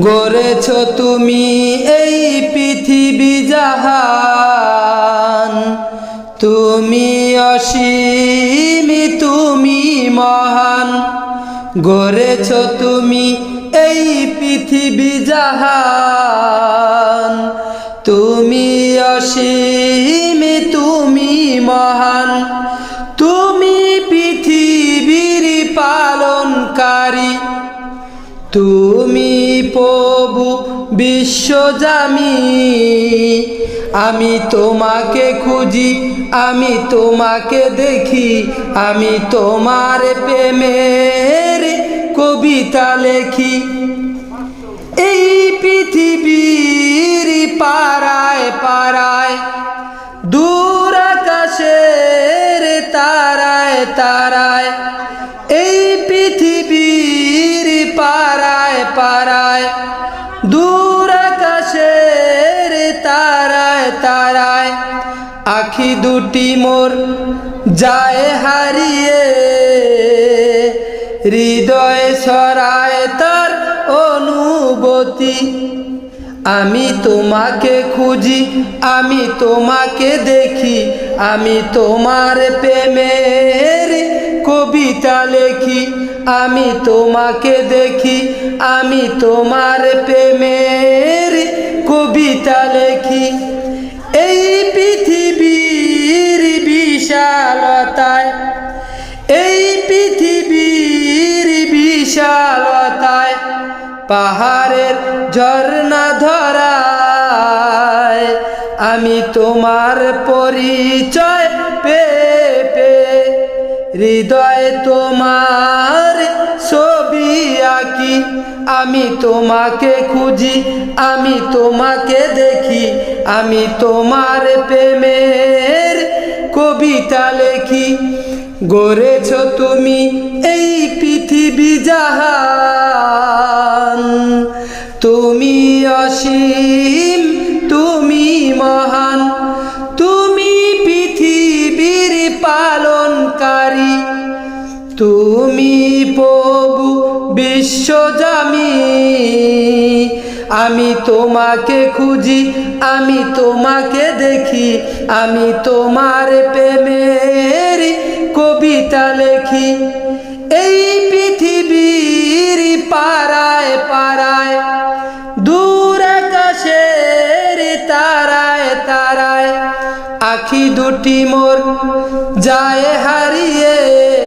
গড়েছ তুমি এই পৃথিবী জাহান, তুমি অসীম তুমি মহান। গড়েছ তুমি এই পৃথিবী জাহান, তুমি অসীম তুমি মহান। তুমি পৃথিবীর পালনকারী, তুমি প্রভু বিশ্বজামি। আমি তোমাকে খুঁজি, আমি তোমাকে দেখি, আমি তোমার প্রেমের কবিতা লেখি। এই পৃথিবীর পাড়ায় পাড়ায়, দূর আকাশের তারায় তারায়, এই পৃথিবীর পাড়ায় পাড়ায়, দূর আকাশের তারায় তারায়, আখি দুটি মোর যায় হারিয়ে, হৃদয়ে ছড়ায় তার অনুভূতি। আমি তোমাকে খুঁজি, আমি তোমাকে দেখি, আমি তোমার প্রেমের কবিতা লেখি। আমি তোমাকে দেখি, আমি তোমার প্রেমের কবিতা লেখি। এই পৃথিবীর বিশালতায়, এই পৃথিবীর বিশালতায়, পাহাড়ের ঝর্ণা ধরায়, আমি তোমার পরিচয় পেয়ে হৃদয়ে তোমার ছবি আঁকি। আমি তোমাকে খুঁজি, আমি তোমাকে দেখি, আমি তোমার প্রেমের কবিতা লেখি। গড়েছ তুমি এই পৃথিবী জাহান, তুমি অসীম তুমি মহান। তুমি পৃথিবীর পালনকারী, তুমি প্রভু বিশ্বজামি। আমি তোমাকে খুঁজি, আমি তোমাকে দেখি, আমি তোমার প্রেমের কবিতা লেখি। এই পৃথিবীর পাড়ায় পাড়ায়, দূর আকাশের তারায় তারায়, আখি দুটি মোর যায় হারিয়ে।